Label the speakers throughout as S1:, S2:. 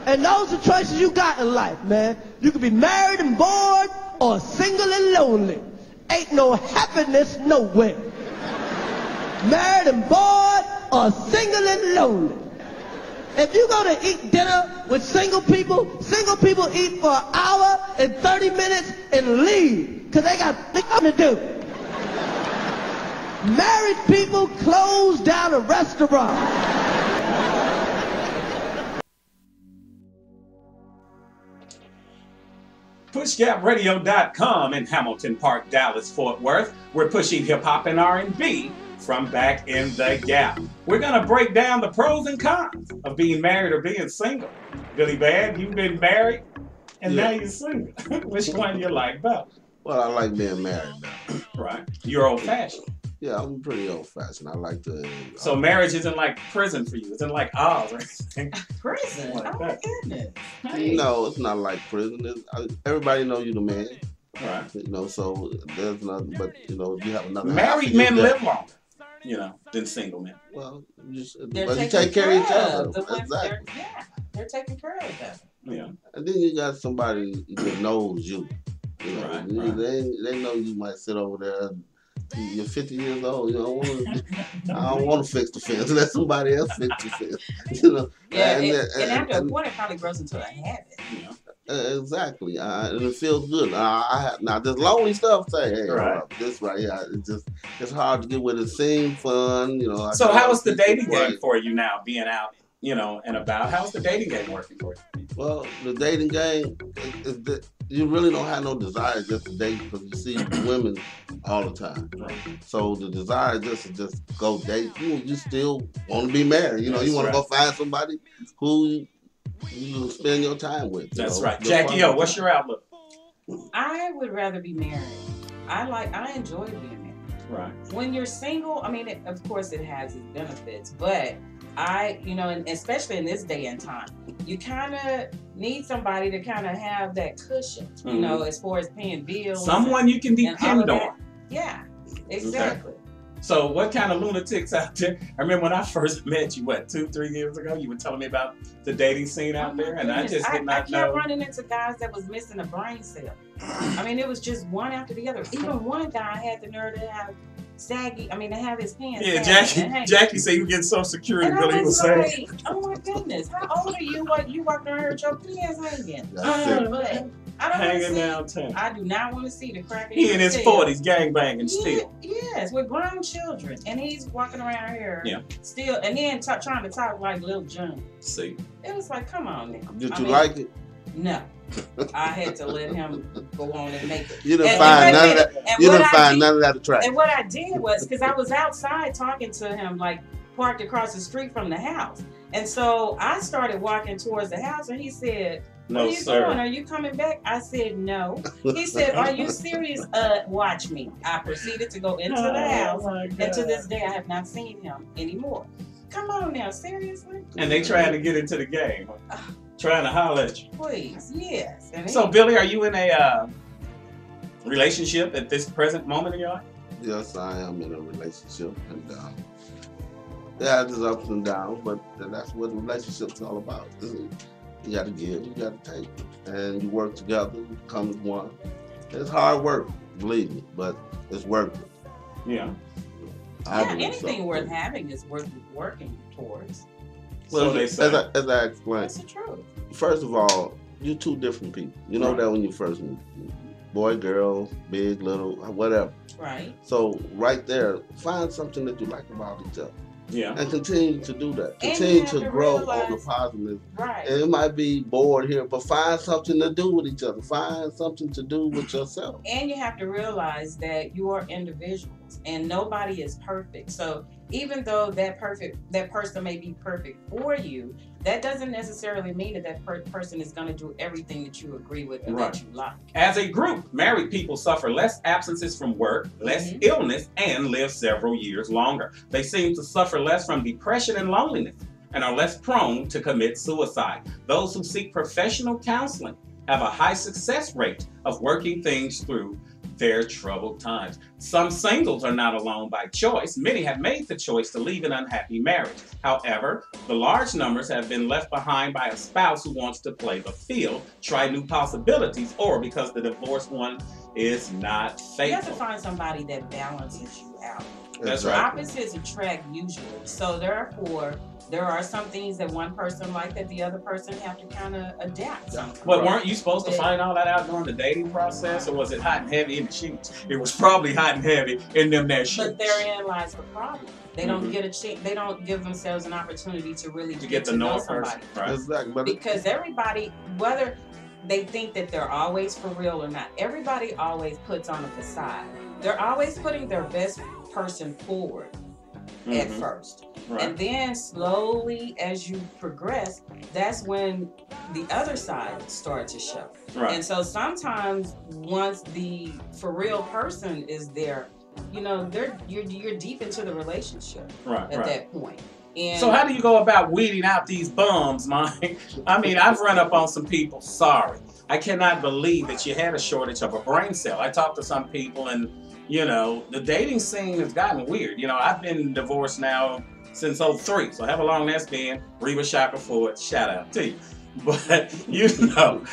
S1: And those are choices you got in life, man. You can be married and bored or single and lonely. Ain't no happiness nowhere. Married and bored or single and lonely. If you go to eat dinner with single people eat for an hour and 30 minutes and leave because they got nothing to do. Married people close down a restaurant.
S2: PushGapRadio.com in Hamilton Park, Dallas, Fort Worth. We're pushing hip-hop and R&B from back in the gap. We're going to break down the pros and cons of being married or being single. Billy Bad, you've been married and now you're single. Which one do you like better?
S3: Well, I like being married now.
S2: Right. You're old-fashioned.
S3: Yeah, I'm pretty old-fashioned. I like to...
S2: So marriage isn't like prison for you. It's not like Oz or anything.
S4: Prison?
S2: Like
S4: oh, my goodness.
S3: Hey. No, it's not like prison. Everybody know you the man.
S2: Right.
S3: You know, so there's nothing but, you know, you have another...
S2: Married men live longer, you know, than single men.
S3: Well, you
S4: take
S3: care of each other.
S4: Exactly. They're taking care of each other.
S2: Yeah.
S3: And then you got somebody that knows you. You know,
S2: right.
S3: They know you might sit over there. You're 50 years old. You know, I don't want to fix the fence. Let somebody else fix the fence. You know.
S4: Yeah, and after a point, it probably grows into a habit. You know?
S3: Exactly, and it feels good. Now this lonely stuff. Say, hey, this right here, it's hard to get with. It seems fun, you know.
S2: So how's the dating game for you now? Being out, you know, and about. How's the dating game working for you?
S3: Well, the dating game you really don't have no desire just to date because you see women all the time. Right. So the desire just to just go date. You still want to be married. You know, you want to go find somebody who you spend your time with.
S2: That's right. Jackie, what's your outlook?
S4: I would rather be married. I enjoy being married.
S2: Right.
S4: When you're single, I mean, of course it has its benefits, but you know, and especially in this day and time, you kind of need somebody to kind of have that cushion, you know, as far as paying bills.
S2: Someone you can depend on.
S4: Yeah, exactly.
S2: Okay. So what kind of lunatics out there? I remember when I first met you, 2-3 years ago, you were telling me about the dating scene out there, and I just did not know.
S4: I kept running into guys that was missing a brain cell. I mean, it was just one after the other. Even one guy had the nerve to have to have his pants.
S2: Yeah, Jackie said you get Social Security.
S4: And I was like, oh my goodness, how old are you? What, you walking around with your pants hanging?
S2: Hanging downtown.
S4: I do not want to see the crack.
S2: He in his 40s, gangbanging still.
S4: Yes, with grown children, and he's walking around here still, and then trying to talk like Lil Jon.
S2: See,
S4: it was like, come on, now.
S3: Did you like it?
S4: No. I had to let him go on and make it.
S3: You didn't find none of that. You didn't find none of that attractive.
S4: And what I did was, because I was outside talking to him, like parked across the street from the house, and so I started walking towards the house, and he said, "What are you doing? Are you coming back?" I said, "No." He said, "Are you serious? Watch me." I proceeded to go into the house, and to this day, I have not seen him anymore. Come on now, seriously?
S2: And they trying to get into the game. Trying to holler at you.
S4: Please, yes.
S2: So, Billy, are you in a relationship at this present moment in your life?
S3: Yes, I am in a relationship, and there's ups and downs, but that's what relationships all about. You got to give, you got to take, and you work together, you become one. It's hard work, believe me, but it's worth it.
S2: Yeah.
S4: Anything worth having is worth working towards.
S3: Well, as I explained,
S4: that's the truth.
S3: First of all, you're two different people. You know that when you first meet. Boy, girl, big, little, whatever.
S4: Right.
S3: So right there, find something that you like about each other.
S2: Yeah.
S3: And continue to do that. Continue to grow on the positive.
S4: Right.
S3: And it might be bored here, but find something to do with each other. Find something to do with yourself.
S4: And you have to realize that you are individuals and nobody is perfect. So even though that person may be perfect for you, that doesn't necessarily mean that person is going to do everything that you agree with and that you like.
S2: As a group, married people suffer less absences from work, less illness, and live several years longer. They seem to suffer less from depression and loneliness and are less prone to commit suicide. Those who seek professional counseling have a high success rate of working things through their troubled times. Some singles are not alone by choice. Many have made the choice to leave an unhappy marriage. However, the large numbers have been left behind by a spouse who wants to play the field, try new possibilities, or because the divorced one is not faithful.
S4: You have to find somebody that balances you out.
S2: That's right.
S4: Opposites attract usually. So therefore, there are some things that one person like that the other person have to kind of adapt.
S2: But weren't you supposed to find all that out during the dating process, or was it hot and heavy in the sheets? It was probably hot and heavy in them there sheets.
S4: But therein lies the problem. They don't get a chance. They don't give themselves an opportunity to really get to know somebody.
S2: Right.
S3: Exactly.
S4: Because everybody, whether they think that they're always for real or not, everybody always puts on a facade. They're always putting their best person forward at first.
S2: Right.
S4: And then slowly as you progress, that's when the other side starts to show.
S2: Right.
S4: And so sometimes once the for real person is there, you know, you're deep into the relationship at that point. And
S2: so how do you go about weeding out these bums, Mike? I mean, I've run up on some people, sorry. I cannot believe that you had a shortage of a brain cell. I talked to some people and, you know, the dating scene has gotten weird. You know, I've been divorced now since 2003, so however long that's been. Reba Shaka Ford, shout out to you. But, you know,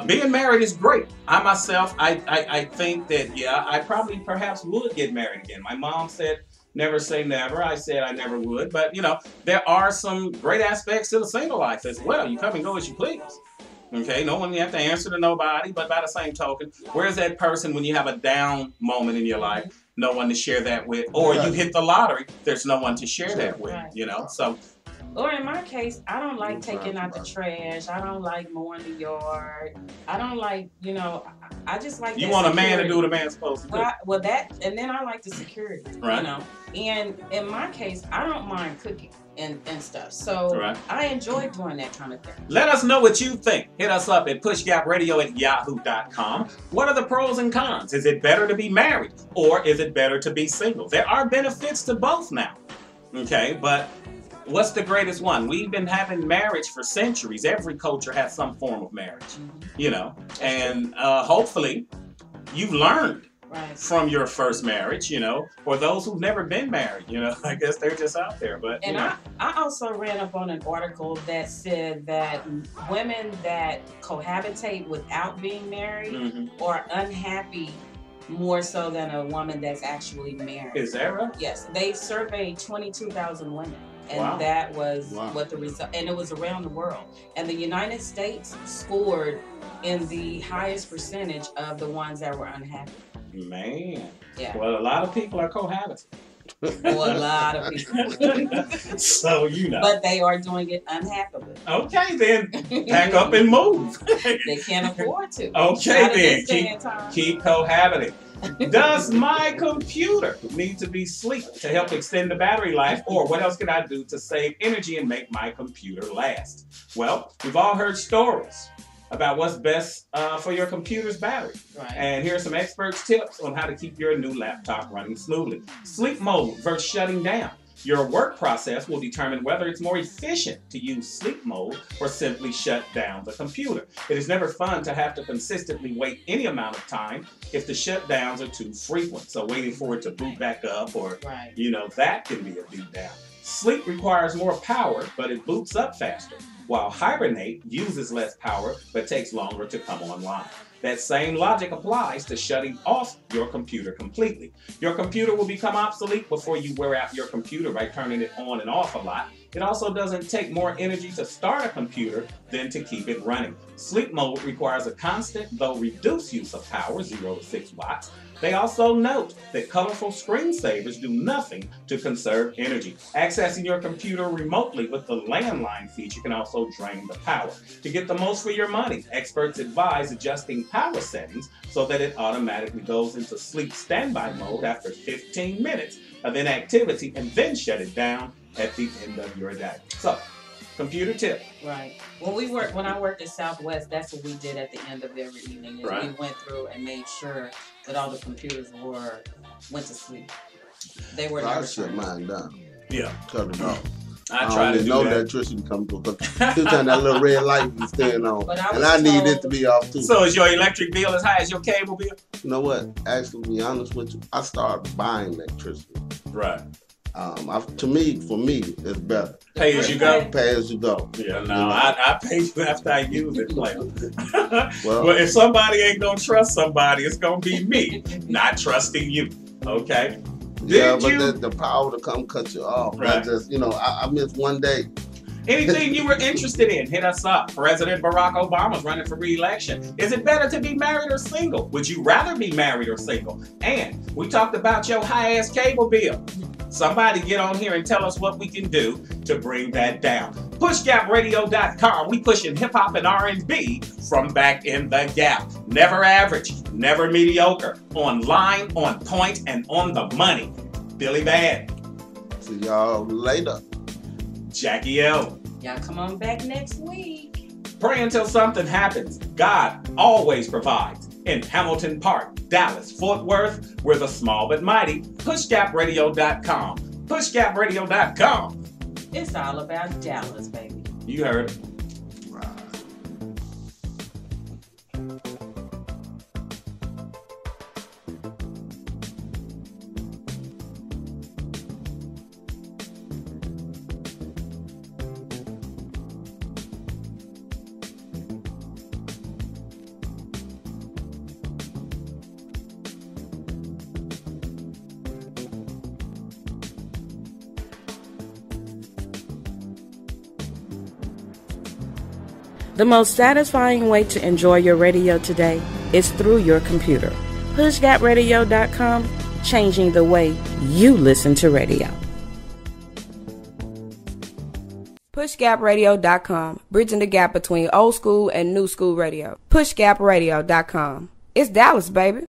S2: being married is great. I myself, I think that, yeah, I probably perhaps would get married again. My mom said, never say never. I said I never would. But, you know, there are some great aspects to the single life as well. You come and go as you please. Okay, no one you have to answer to nobody, but by the same token, where's that person when you have a down moment in your life, no one to share that with, or you hit the lottery, there's no one to share that with, you know, so.
S4: Or in my case, I don't like taking out the trash. I don't like mowing the yard. I don't like, you know, I just like
S2: you want security. A man to do what a man's supposed to do.
S4: Well, that, and then I like the security, you know. And in my case, I don't mind cooking and stuff. So I enjoy doing that kind of thing.
S2: Let us know what you think. Hit us up at pushgapradio@yahoo.com. What are the pros and cons? Is it better to be married or is it better to be single? There are benefits to both now. Okay, but what's the greatest one? We've been having marriage for centuries. Every culture has some form of marriage, you know, and hopefully you've learned from your first marriage, you know, or those who've never been married, you know, I guess they're just out there. But
S4: and I also ran up on an article that said that women that cohabitate without being married are unhappy more so than a woman that's actually married.
S2: Is that right?
S4: Yes. They surveyed 22,000 women. And that was what the result, and it was around the world. And the United States scored in the highest percentage of the ones that were unhappy.
S2: Man.
S4: Yeah.
S2: Well, a lot of people are cohabiting.
S4: Well, a lot of people.
S2: So, you know.
S4: But they are doing it unhappily.
S2: Okay, then pack up and move.
S4: They can't afford to.
S2: Okay, then keep cohabiting. Does my computer need to be asleep to help extend the battery life, or what else can I do to save energy and make my computer last? Well, we've all heard stories about what's best for your computer's battery. And here are some experts' tips on how to keep your new laptop running smoothly. Sleep mode versus shutting down. Your work process will determine whether it's more efficient to use sleep mode or simply shut down the computer. It is never fun to have to consistently wait any amount of time if the shutdowns are too frequent. So waiting for it to boot back up or, you know, that can be a beatdown. Sleep requires more power, but it boots up faster, while hibernate uses less power, but takes longer to come online. That same logic applies to shutting off your computer completely. Your computer will become obsolete before you wear out your computer by turning it on and off a lot. It also doesn't take more energy to start a computer than to keep it running. Sleep mode requires a constant, though reduced use of power, 0 to 6 watts. They also note that colorful screensavers do nothing to conserve energy. Accessing your computer remotely with the landline feature can also drain the power. To get the most for your money, experts advise adjusting power settings so that it automatically goes into sleep standby mode after 15 minutes of inactivity and then shut it down at the end of your day. So, computer tip.
S4: Right. When I worked at Southwest, that's what we did at the end of every evening. Is we went through and made sure that all the computers went to sleep. They were never
S3: I shut mine down.
S2: Yeah.
S3: Cut it off.
S2: I try to do
S3: know
S2: that.
S3: the electricity come through because sometimes that little red light be staying on, and I need it to be off too.
S2: So is your electric bill as high as your cable bill?
S3: You know what? Actually, to be honest with you, I started buying electricity.
S2: Right.
S3: For me, it's better.
S2: Pay as you go.
S3: Pay as you go.
S2: Yeah, no, I pay you after I use it, player.
S3: Well,
S2: if somebody ain't gonna trust somebody, it's gonna be me not trusting you. Okay.
S3: The power to come cut you off.
S2: Right.
S3: I just, I missed one day.
S2: Anything you were interested in, hit us up. President Barack Obama's running for re-election. Is it better to be married or single? Would you rather be married or single? And we talked about your high-ass cable bill. Somebody get on here and tell us what we can do to bring that down. PushGapRadio.com. We pushing hip-hop and R&B from back in the gap. Never average, never mediocre. On line, on point, and on the money. Billy Bad.
S3: See y'all later.
S2: Jackie L.
S4: Y'all come on back next week.
S2: Pray until something happens. God always provides. In Hamilton Park, Dallas, Fort Worth, we're the small but mighty. PushGapRadio.com. PushGapRadio.com.
S4: It's all about Dallas, baby.
S2: You heard it.
S5: The most satisfying way to enjoy your radio today is through your computer. PushGapRadio.com, changing the way you listen to radio. PushGapRadio.com, bridging the gap between old school and new school radio. PushGapRadio.com. It's Dallas, baby.